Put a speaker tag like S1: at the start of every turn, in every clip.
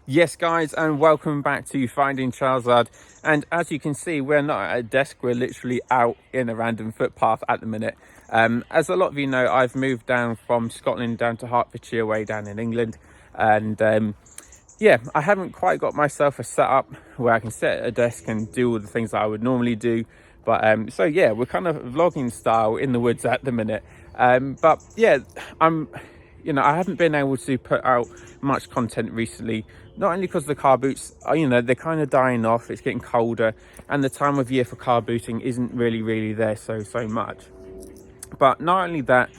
S1: Yes guys, and welcome back to FindingCharizard. And as you can see, we're not at a desk, we're literally out in a random footpath at the minute. As a lot of you know, I've moved down from Scotland down to Hertfordshire way down in England, and yeah, I haven't quite got myself a setup where I can sit at a desk and do all the things that I would normally do. But so yeah, we're kind of vlogging style in the woods at the minute. But yeah, I haven't been able to put out much content recently, not only because the car boots are, they're kind of dying off, it's getting colder, and the time of year for car booting isn't really there so much. But not only that,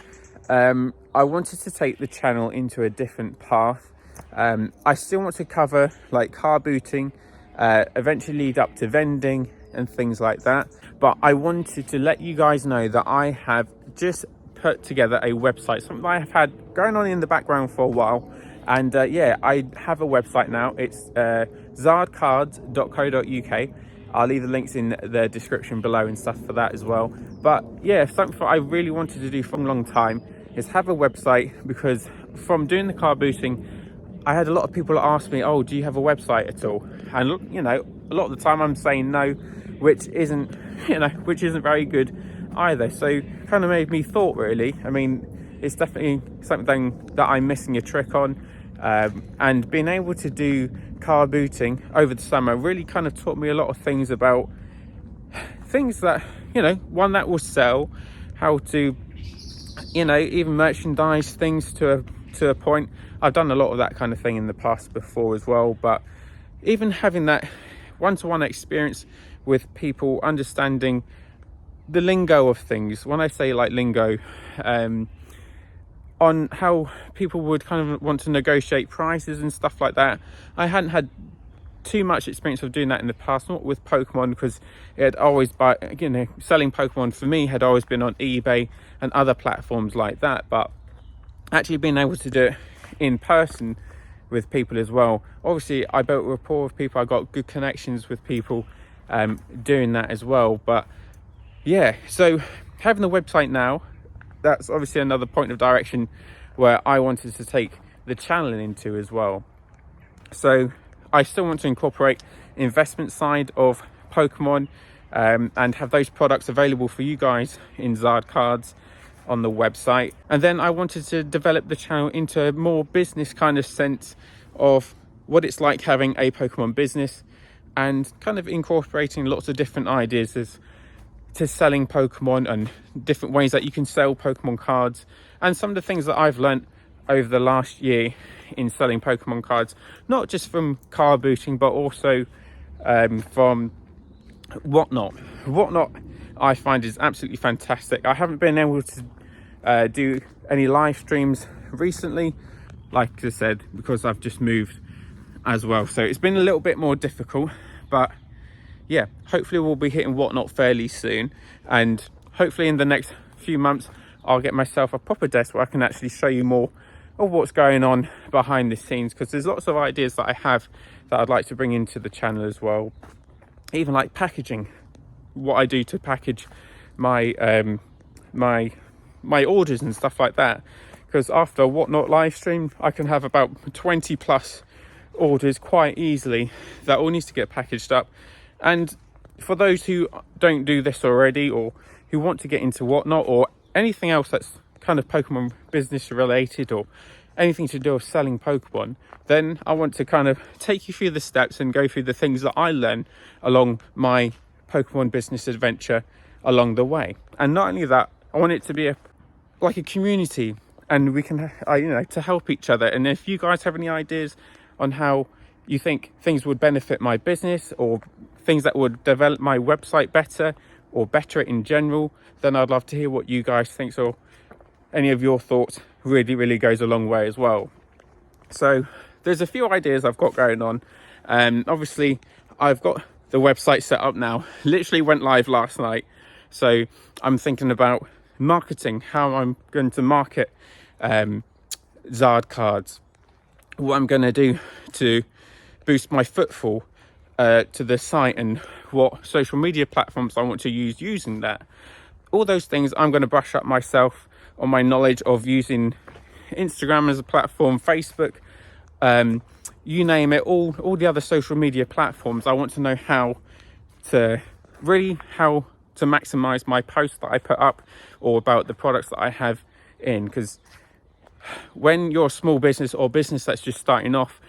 S1: I wanted to take the channel into a different path. I still want to cover like car booting, eventually lead up to vending and things like that. But I wanted to let you guys know that I have just put together a website, something I have had going on in the background for a while. And yeah, I have a website now. It's zardcards.co.uk. I'll leave the links in the description below and stuff for that as well. But yeah, something I really wanted to do for a long time is have a website, because from doing the car booting, I had a lot of people ask me, oh, do you have a website at all? And a lot of the time I'm saying no, which isn't very good either. So kind of made me thought, really. I mean, it's definitely something that I'm missing a trick on. And being able to do car booting over the summer really kind of taught me a lot of things about things that, one that will sell, how to, even merchandise things to a point. I've done a lot of that kind of thing in the past before as well, but even having that one-to-one experience with people, understanding the lingo of things. When I say like lingo, on how people would kind of want to negotiate prices and stuff like that. I hadn't had too much experience of doing that in the past, not with Pokemon, because it had always, selling Pokemon for me had always been on eBay and other platforms like that. But actually being able to do it in person with people as well. Obviously, I built rapport with people. I got good connections with people doing that as well. But yeah, so having the website now, that's obviously another point of direction where I wanted to take the channel into as well. So I still want to incorporate investment side of Pokemon and have those products available for you guys in Zard Cards on the website. And then I wanted to develop the channel into a more business kind of sense of what it's like having a Pokemon business, and kind of incorporating lots of different ideas as to selling Pokemon and different ways that you can sell Pokemon cards, and some of the things that I've learnt over the last year in selling Pokemon cards, not just from car booting but also from Whatnot. Whatnot I find is absolutely fantastic. I haven't been able to do any live streams recently, like I said, because I've just moved as well, so it's been a little bit more difficult. But yeah, hopefully we'll be hitting Whatnot fairly soon, and hopefully in the next few months I'll get myself a proper desk where I can actually show you more of what's going on behind the scenes, because there's lots of ideas that I have that I'd like to bring into the channel as well. Even like packaging, what I do to package my my orders and stuff like that, because after a Whatnot live stream I can have about 20 plus orders quite easily that all needs to get packaged up. And for those who don't do this already, or who want to get into Whatnot or anything else that's kind of Pokemon business related, or anything to do with selling Pokemon, then I want to kind of take you through the steps and go through the things that I learn along my Pokemon business adventure along the way. And not only that, I want it to be like a community, and we can to help each other. And if you guys have any ideas on how you think things would benefit my business, or things that would develop my website better or better it in general, then I'd love to hear what you guys think. So any of your thoughts really goes a long way as well. So there's a few ideas I've got going on. Obviously I've got the website set up now, literally went live last night. So I'm thinking about marketing, how I'm going to market Zard Cards, what I'm going to do to boost my footfall to the site, and what social media platforms I want to use using that. All those things I'm going to brush up myself on my knowledge of using Instagram as a platform, Facebook, you name it, all the other social media platforms. I want to know how to maximize my posts that I put up, or about the products that I have in, because when you're a small business or business that's just starting off,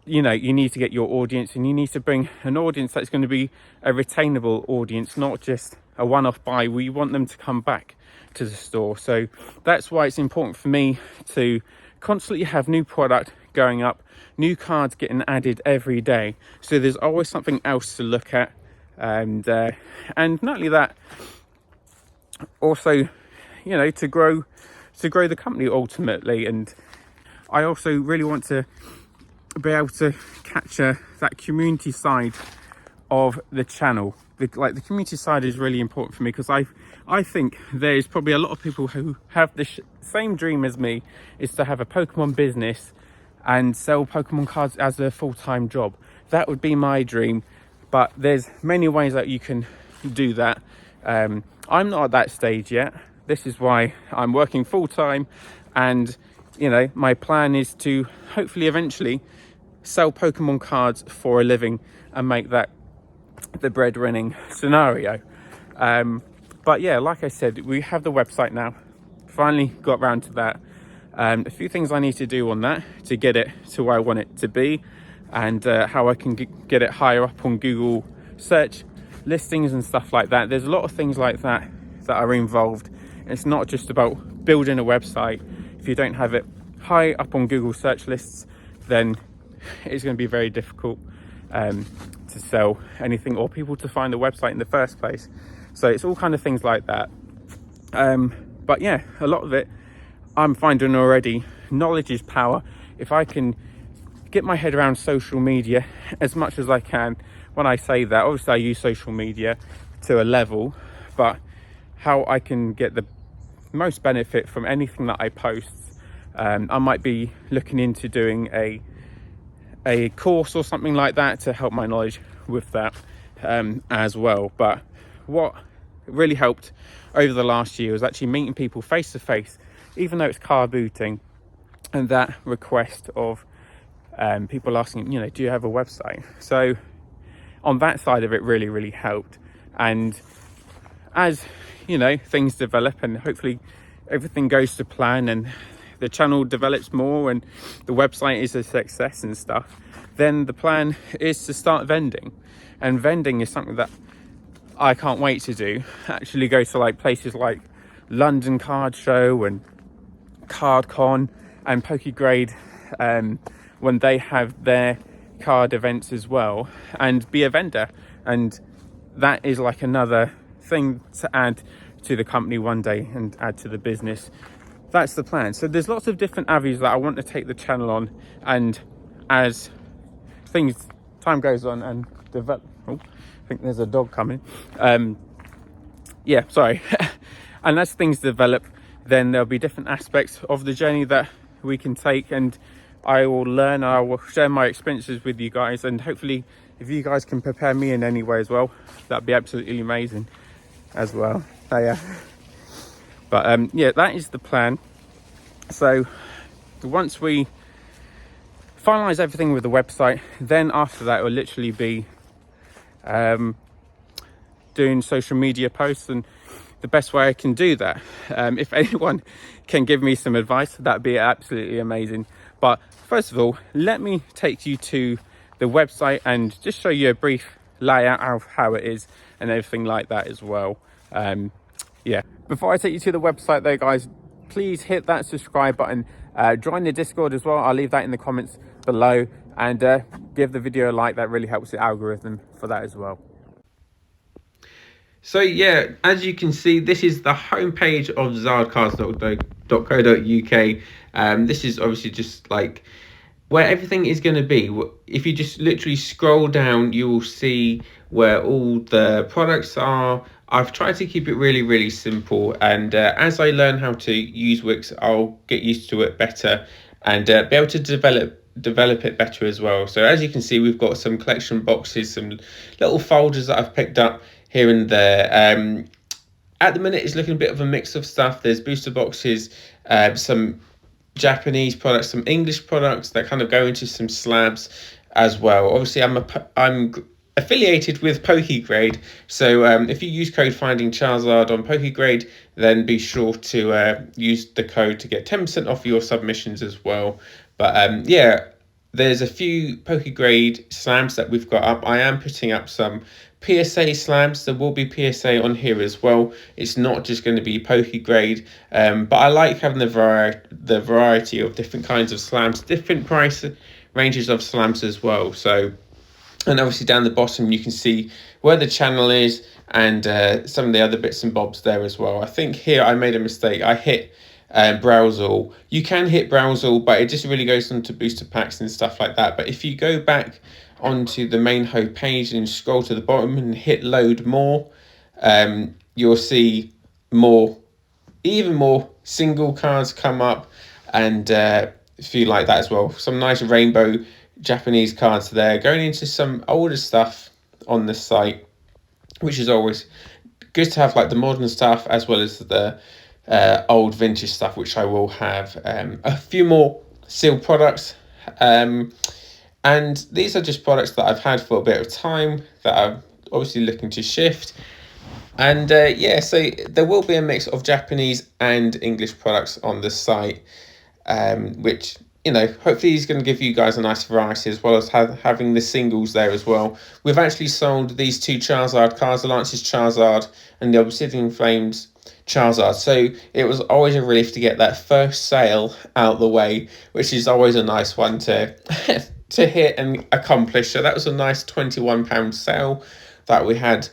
S1: you know, you need to get your audience, and you need to bring an audience that's going to be a retainable audience, not just a one-off buy where you want them to come back to the store. So that's why it's important for me to constantly have new product going up, new cards getting added every day, so there's always something else to look at. And not only that, also, you know, to grow the company ultimately. And I also really want to be able to capture that community side of the channel. The community side is really important for me, because I think there's probably a lot of people who have the same dream as me, is to have a Pokemon business and sell Pokemon cards as a full-time job. That would be my dream, but there's many ways that you can do that. I'm not at that stage yet. This is why I'm working full-time, and you know, my plan is to hopefully eventually sell Pokemon cards for a living and make that the bread-winning scenario. But yeah, like I said, we have the website now. Finally got around to that. A few things I need to do on that to get it to where I want it to be, and how I can get it higher up on Google search listings and stuff like that. There's a lot of things like that that are involved. It's not just about building a website. If you don't have it high up on Google search lists, then it's going to be very difficult to sell anything, or people to find the website in the first place. So it's all kind of things like that. But yeah, a lot of it I'm finding already, knowledge is power. If I can get my head around social media as much as I can, when I say that, obviously I use social media to a level, but how I can get the most benefit from anything that I post, I might be looking into doing a course or something like that to help my knowledge with that as well. But what really helped over the last year was actually meeting people face to face, even though it's car booting, and that request of people asking, you know, do you have a website? So on that side of it really helped. And as you know, things develop and hopefully everything goes to plan and the channel develops more and the website is a success and stuff, then the plan is to start vending. And vending is something that I can't wait to do. Actually go to like places like London Card Show and CardCon and PokeGrade when they have their card events as well, and be a vendor. And that is like another thing to add to the company one day and add to the business. That's the plan. So there's lots of different avenues that I want to take the channel on, and as time goes on and develop, I think there's a dog coming. Yeah, sorry. And as things develop, then there'll be different aspects of the journey that we can take, and I will learn, I will share my experiences with you guys, and hopefully if you guys can prepare me in any way as well, that'd be absolutely amazing as well. Yeah. But yeah, that is the plan. So once we finalize everything with the website, then after that it will literally be doing social media posts, and the best way I can do that, if anyone can give me some advice, that'd be absolutely amazing. But first of all, let me take you to the website and just show you a brief layout of how it is and everything like that as well. Yeah, before I take you to the website though, guys, please hit that subscribe button, join the Discord as well. I'll leave that in the comments below, and give the video a like. That really helps the algorithm for that as well. So yeah, as you can see, this is the homepage of zardcards.co.uk. This is obviously just like where everything is going to be. If you just literally scroll down, you will see where all the products are. I've tried to keep it really simple, and as I learn how to use Wix, I'll get used to it better and be able to develop it better as well. So as you can see, we've got some collection boxes, some little folders that I've picked up here and there. At the minute it's looking a bit of a mix of stuff. There's booster boxes, some Japanese products, some English products that kind of go into some slabs as well. Obviously, I'm affiliated with PokeGrade, so if you use code FindingCharizard on PokeGrade, then be sure to use the code to get 10% off your submissions as well. But yeah, there's a few PokeGrade slabs that we've got up. I am putting up some PSA slabs. There will be PSA on here as well. It's not just going to be PokeGrade, but I like having the variety of different kinds of slabs, different price ranges of slabs as well. So, and obviously down the bottom you can see where the channel is and some of the other bits and bobs there as well. I think here I made a mistake. I hit browse all. You can hit browse all, but it just really goes on to booster packs and stuff like that. But if you go back onto the main home page and scroll to the bottom and hit load more, you'll see even more single cards come up, and if you like that as well, some nice rainbow Japanese cards there, going into some older stuff on the site, which is always good to have, like the modern stuff as well as the old vintage stuff, which I will have a few more sealed products, and these are just products that I've had for a bit of time that I'm obviously looking to shift. And yeah, so there will be a mix of Japanese and English products on the site, which, you know, hopefully is going to give you guys a nice variety, as well as having the singles there as well. We've actually sold these two Charizard cards, the Lance's Charizard and the Obsidian Flames Charizard. So it was always a relief to get that first sale out the way, which is always a nice one to to hit and accomplish. So that was a nice £21 sale that we had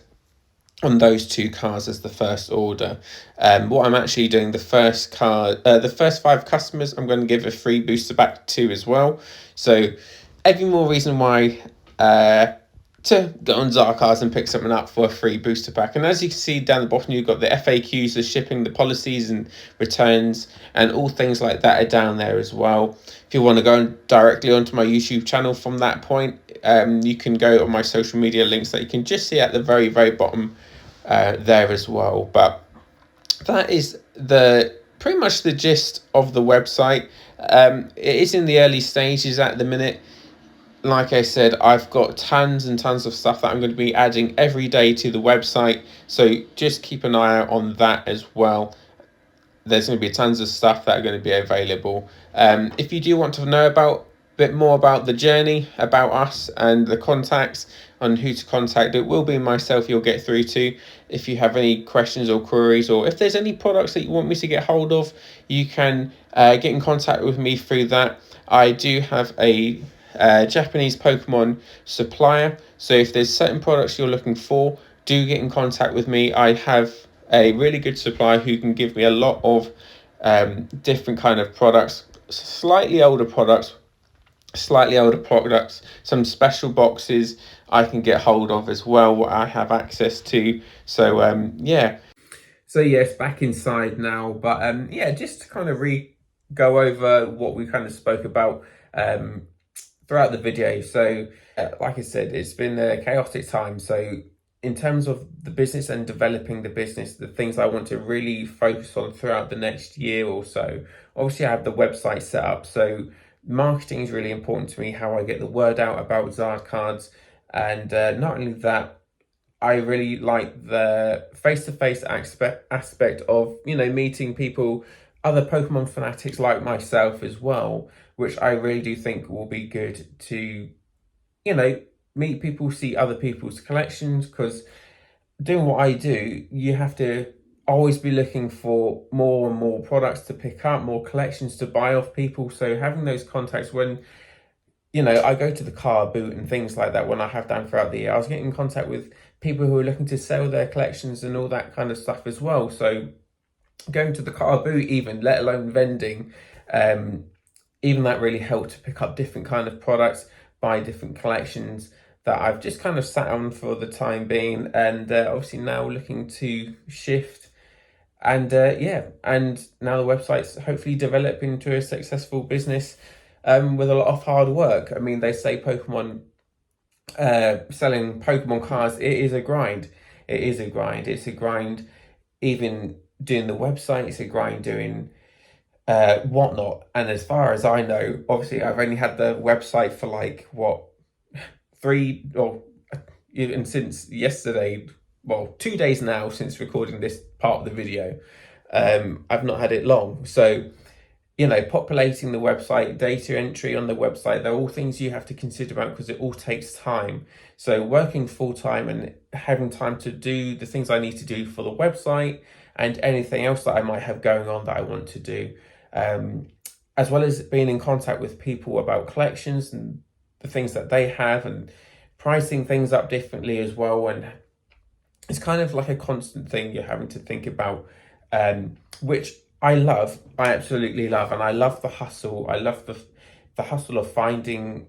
S1: on those two cards as the first order. What I'm actually doing, the first 5 customers, I'm going to give a free booster back to as well. So every more reason why to go on Zarkards and pick something up for a free booster pack. And as you can see down the bottom, you've got the FAQs, the shipping, the policies and returns, and all things like that are down there as well. If you want to go directly onto my YouTube channel from that point, you can go on my social media links that you can just see at the very, very bottom there as well. But that is pretty much the gist of the website. It is in the early stages at the minute. Like I said, I've got tons and tons of stuff that I'm going to be adding every day to the website, so just keep an eye out on that as well. There's going to be tons of stuff that are going to be available. If you do want to know a bit more about the journey, about us and the contacts on who to contact, it will be myself you'll get through to. If you have any questions or queries, or if there's any products that you want me to get hold of, you can get in contact with me through that. I do have a Japanese Pokemon supplier, so if there's certain products you're looking for, do get in contact with me. I have a really good supplier who can give me a lot of different kind of products, slightly older products, some special boxes I can get hold of as well, what I have access to. So yeah, so yes, back inside now, but yeah, just to kind of go over what we kind of spoke about throughout the video. So like I said, it's been a chaotic time. So in terms of the business and developing the business, the things I want to really focus on throughout the next year or so, obviously I have the website set up. So marketing is really important to me, how I get the word out about Zard cards. And not only that, I really like the face-to-face aspect of, you know, meeting people, other Pokemon fanatics like myself as well, which I really do think will be good to, you know, meet people, see other people's collections, because doing what I do, you have to always be looking for more and more products to pick up, more collections to buy off people. So having those contacts when, you know, I go to the car boot and things like that when I have done throughout the year, I was getting in contact with people who are looking to sell their collections and all that kind of stuff as well. So going to the car boot even, let alone vending, even that really helped to pick up different kind of products, buy different collections that I've just kind of sat on for the time being, and obviously now looking to shift. And yeah, and now the website's hopefully develop into a successful business with a lot of hard work. I mean, they say Pokemon, selling Pokemon cards, it is a grind. It is a grind. It's a grind even doing the website. It's a grind doing whatnot. And as far as I know, obviously I've only had the website for like what, 3 or even since yesterday, well, 2 days now since recording this part of the video. I've not had it long. So, you know, populating the website, data entry on the website, they're all things you have to consider about because it all takes time. So working full time and having time to do the things I need to do for the website and anything else that I might have going on that I want to do, as well as being in contact with people about collections and the things that they have and pricing things up differently as well. And it's kind of like a constant thing you're having to think about, which I love. I absolutely love, and I love the hustle. I love the hustle of finding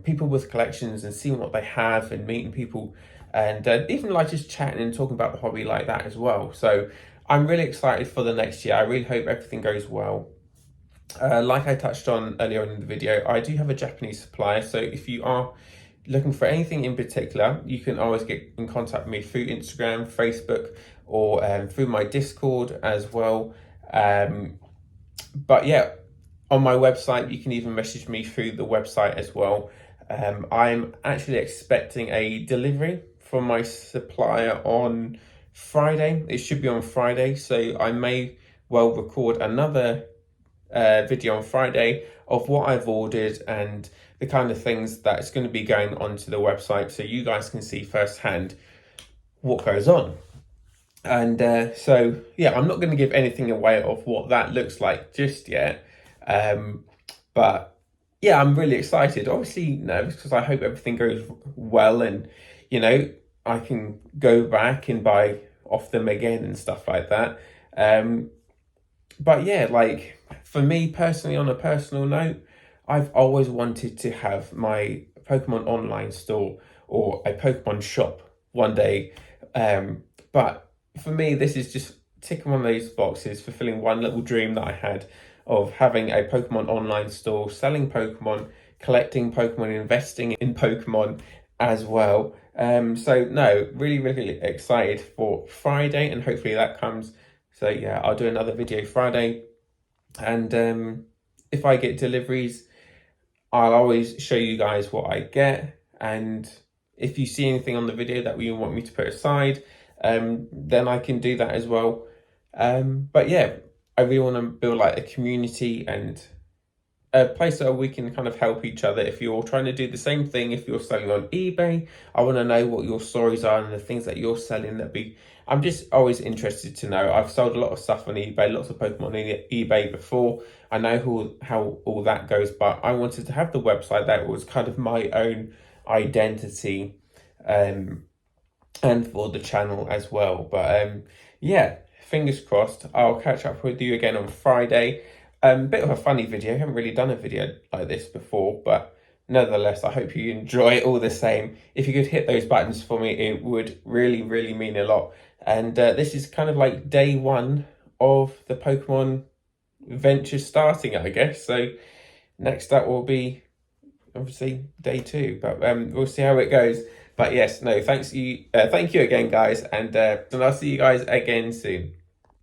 S1: people with collections and seeing what they have and meeting people, and even like just chatting and talking about the hobby like that as well. So I'm really excited for the next year. I really hope everything goes well. Like I touched on earlier in the video, I do have a Japanese supplier, so if you are looking for anything in particular, you can always get in contact with me through Instagram, Facebook, or through my Discord as well. But yeah, on my website, you can even message me through the website as well. I'm actually expecting a delivery from my supplier on Friday. It should be on Friday, so I may well record another video on Friday of what I've ordered and the kind of things that's going to be going onto the website, so you guys can see firsthand what goes on. And so yeah, I'm not going to give anything away of what that looks like just yet, but yeah, I'm really excited. Obviously nervous because I hope everything goes well and, you know, I can go back and buy off them again and stuff like that. But yeah, like for me personally, on a personal note, I've always wanted to have my Pokemon online store or a Pokemon shop one day. But for me, this is just ticking one of those boxes, fulfilling one little dream that I had of having a Pokemon online store, selling Pokemon, collecting Pokemon, investing in Pokemon as well. So no, really, really excited for Friday, and hopefully that comes. So yeah, I'll do another video Friday, and if I get deliveries, I'll always show you guys what I get. And if you see anything on the video that you want me to put aside, then I can do that as well. But yeah, I really want to build like a community and a place where we can kind of help each other. If you're trying to do the same thing, if you're selling on eBay, I want to know what your stories are and the things that you're selling. I'm just always interested to know. I've sold a lot of stuff on eBay, lots of Pokemon on eBay before. I know how all that goes, but I wanted to have the website that was kind of my own identity, and for the channel as well. But yeah, fingers crossed. I'll catch up with you again on Friday. Bit of a funny video. I haven't really done a video like this before, but nevertheless, I hope you enjoy it all the same. If you could hit those buttons for me, it would really, really mean a lot. And this is kind of like day one of the Pokemon venture starting, I guess. So next up will be obviously day two, but we'll see how it goes. But yes, no, thank you again, guys, and I'll see you guys again soon.